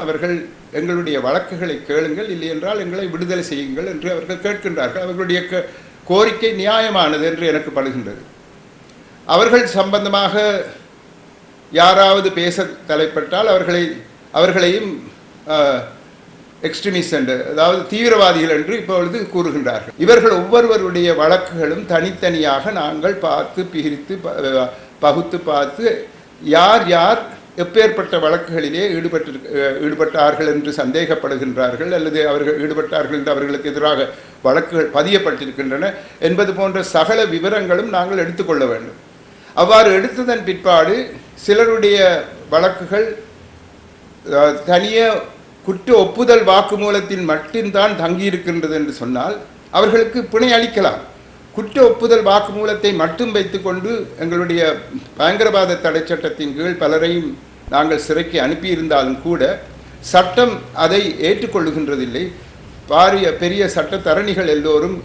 அவர்கள் எங்களுடைய வழக்குகளை கேளுங்கள், இல்லை என்றால் எங்களை விடுதலை செய்யுங்கள் என்று அவர்கள் கேட்கின்றார்கள். அவர்களுடைய கோரிக்கை நியாயமானது என்று எனக்கு படுகின்றது. அவர்கள் சம்பந்தமாக யாராவது பேச தலைப்பட்டால் அவர்களையும் எக்ஸ்ட்ரீமிஸ்ட் என்று, அதாவது தீவிரவாதிகள் என்று இப்பொழுது கூறுகின்றார்கள். இவர்கள் ஒவ்வொருவருடைய வழக்குகளும் தனித்தனியாக நாங்கள் பார்த்து பிரித்து பகுத்து பார்த்து யார் யார் எப்பேற்பட்ட வழக்குகளிலே ஈடுபட்டார்கள் என்று சந்தேகப்படுகின்றார்கள் அல்லது அவர்கள் ஈடுபட்டார்கள் என்று அவர்களுக்கு எதிராக வழக்குகள் பதியப்பட்டிருக்கின்றன என்பது போன்ற சகல விவரங்களும் நாங்கள் எடுத்துக்கொள்ள வேண்டும். அவ்வாறு எடுத்ததன் பிற்பாடு சிலருடைய வழக்குகள் தனிய குற்ற ஒப்புதல் வாக்குமூலத்தின் மட்டும்தான் தங்கியிருக்கின்றது என்று சொன்னால் அவர்களுக்கு பிணை அளிக்கலாம். குற்ற ஒப்புதல் வாக்குமூலத்தை மட்டும் வைத்துக்கொண்டு எங்களுடைய பயங்கரவாத தடை சட்டத்தின் கீழ் பலரையும் நாங்கள் சிறைக்கு அனுப்பியிருந்தாலும் கூட சட்டம் அதை ஏற்றுக்கொள்ளுகின்றதில்லை. பெரிய சட்டத்தரணிகள் எல்லோரும்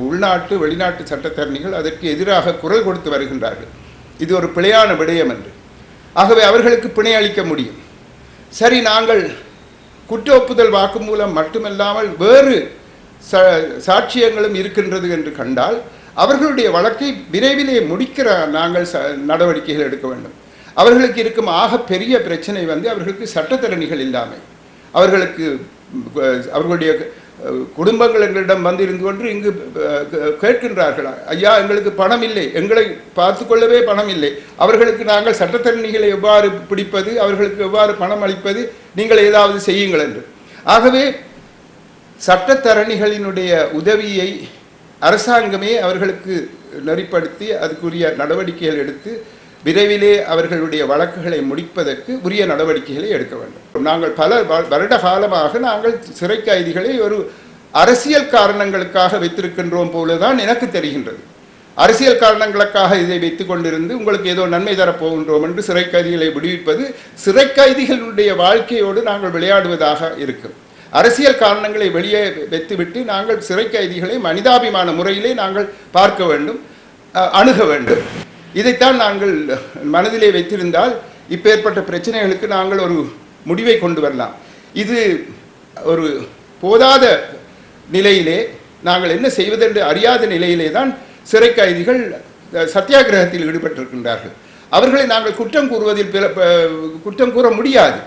உள்நாட்டு வெளிநாட்டு சட்டத்தரணிகள் அதற்கு எதிராக குரல் கொடுத்து வருகின்றார்கள். இது ஒரு பிழையான விடயம் என்று. ஆகவே அவர்களுக்கு பிணை அளிக்க முடியும். சரி, நாங்கள் குற்ற ஒப்புதல் வாக்குமூலம் மட்டுமல்லாமல் வேறு சாட்சியங்களும் இருக்கின்றது என்று கண்டால் அவர்களுடைய வழக்கை விரைவிலே முடிக்கிற நாங்கள் நடவடிக்கைகள் எடுக்க வேண்டும். அவர்களுக்கு இருக்கும் ஆக பெரிய பிரச்சனை அவர்களுக்கு சட்டத்தரணிகள் இல்லாமை. அவர்களுடைய குடும்பங்கள் எங்களிடம் இருந்து கொண்டு இங்கு கேட்கின்றார்கள், ஐயா எங்களுக்கு பணம் இல்லை, எங்களை பார்த்து கொள்ளவே பணம் இல்லை, அவர்களுக்கு நாங்கள் சட்டத்தரணிகளை எவ்வாறு பிடிப்பது, அவர்களுக்கு எவ்வாறு பணம் அளிப்பது, நீங்கள் ஏதாவது செய்யுங்கள் என்று. ஆகவே சட்டத்தரணிகளினுடைய உதவியை அரசாங்கமே அவர்களுக்கு நெறிப்படுத்தி அதுக்குரிய நடவடிக்கைகள் எடுத்து விரைவிலே அவர்களுடைய வழக்குகளை முடிப்பதற்கு உரிய நடவடிக்கைகளை எடுக்க வேண்டும். நாங்கள் பல வருட காலமாக நாங்கள் சிறை கைதிகளை ஒரு அரசியல் காரணங்களுக்காக வைத்திருக்கின்றோம் போலதான் எனக்கு தெரிகின்றது. அரசியல் காரணங்களுக்காக இதை வைத்துக் கொண்டிருந்து உங்களுக்கு ஏதோ நன்மை தரப்போகின்றோம் என்று சிறை கைதிகளை விடுவிப்பது சிறை கைதிகளுடைய வாழ்க்கையோடு நாங்கள் விளையாடுவதாக இருக்கும். அரசியல் காரணங்களை வெளியே வைத்துவிட்டு நாங்கள் சிறை கைதிகளை மனிதாபிமான முறையிலே நாங்கள் பார்க்க வேண்டும், அணுக வேண்டும். இதைத்தான் நாங்கள் மனதிலே வைத்திருந்தால் இப்பேற்பட்ட பிரச்சனைகளுக்கு நாங்கள் ஒரு முடிவை கொண்டு வரலாம். இது ஒரு போதாத நிலையிலே நாங்கள் என்ன செய்வதென்று அறியாத நிலையிலே தான் சிறை கைதிகள் சத்தியாகிரகத்தில் ஈடுபட்டிருக்கின்றார்கள். அவர்களை நாங்கள் குற்றம் கூற முடியாது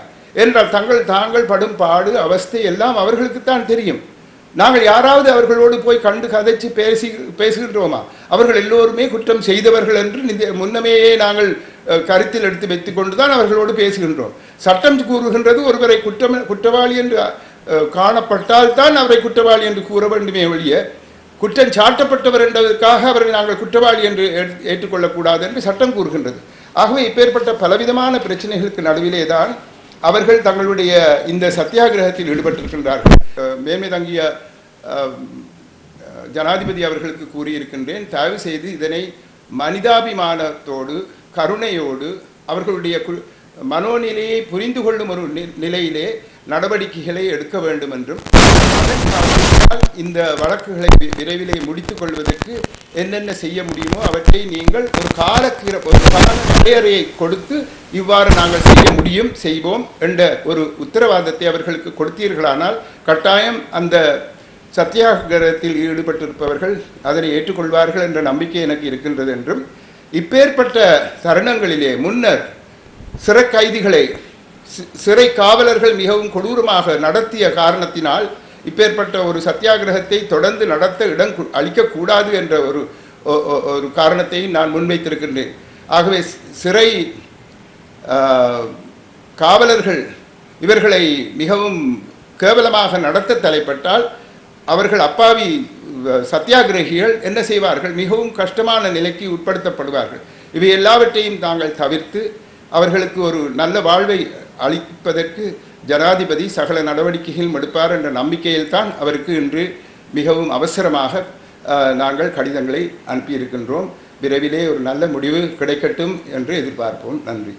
என்றால் தாங்கள் படும் பாடு அவஸ்தை எல்லாம் அவர்களுக்குத்தான் தெரியும். நாங்கள் யாராவது அவர்களோடு போய் கண்டு கதைச்சு பேசுகின்றோமா? அவர்கள் எல்லோருமே குற்றம் செய்தவர்கள் என்று முன்னமேயே நாங்கள் கருத்தில் எடுத்து வைத்துக் கொண்டுதான் அவர்களோடு பேசுகின்றோம். சட்டம் கூறுகின்றது ஒருவரை குற்றவாளி என்று காணப்பட்டால் தான் அவரை குற்றவாளி என்று கூற வேண்டுமே ஒழிய குற்றம் சாட்டப்பட்டவர் என்பதற்காக அவரை நாங்கள் குற்றவாளி என்று ஏற்றுக்கொள்ளக்கூடாது என்று சட்டம் கூறுகின்றது. ஆகவே இப்பேற்பட்ட பலவிதமான பிரச்சனைகளுக்கு நடுவிலே தான் அவர்கள் தங்களுடைய இந்த சத்தியாகிரகத்தில் ஈடுபட்டிருக்கின்றார்கள். மேன்மை தங்கிய ஜனாதிபதி அவர்களுக்கு கூறியிருக்கின்றேன், தயவு செய்து இதனை மனிதாபிமானத்தோடு கருணையோடு அவர்களுடைய மனோநிலையை புரிந்து கொள்ளும் ஒரு நிலையிலே நடவடிக்கைகளை எடுக்க வேண்டும் என்றும் இந்த வழக்குகளை விரைவிலே முடித்துக் கொள்வதற்கு என்னென்ன செய்ய முடியுமோ அவற்றை நீங்கள் ஒரு கால வரையறையை கொடுத்து இவ்வாறு நாங்கள் செய்ய முடியும், செய்வோம் என்ற ஒரு உத்தரவாதத்தை அவர்களுக்கு கொடுத்தீர்களானால் கட்டாயம் அந்த சத்தியாகிரகத்தில் ஈடுபட்டிருப்பவர்கள் அதனை ஏற்றுக்கொள்வார்கள் என்ற நம்பிக்கை எனக்கு இருக்கின்றது என்றும், இப்பேற்பட்ட தருணங்களிலே முன்னர் சிறை கைதிகளை சிறை காவலர்கள் மிகவும் கொடூரமாக நடத்திய காரணத்தினால் இப்பேற்பட்ட ஒரு சத்தியாகிரகத்தை தொடர்ந்து நடத்த இடம் அளிக்கக்கூடாது என்ற ஒரு காரணத்தை நான் முன்வைத்திருக்கின்றேன். ஆகவே சிறை காவலர்கள் இவர்களை மிகவும் கேவலமாக நடத்த தலைப்பட்டால் அவர்கள் அப்பாவி சத்தியாகிரகிகள் என்ன செய்வார்கள்? மிகவும் கஷ்டமான நிலைக்கு உட்படுத்தப்படுவார்கள். இவை எல்லாவற்றையும் தாங்கள் தவிர்த்து அவர்களுக்கு ஒரு நல்ல வாழ்வை அளிப்பதற்கு ஜனாதிபதி சகல நடவடிக்கைகள் எடுப்பார் என்ற நம்பிக்கையில் தான் அவருக்கு இன்று மிகவும் அவசரமாக நாங்கள் கடிதங்களை அனுப்பியிருக்கின்றோம். விரைவிலே ஒரு நல்ல முடிவு கிடைக்கட்டும் என்று எதிர்பார்ப்போம். நன்றி.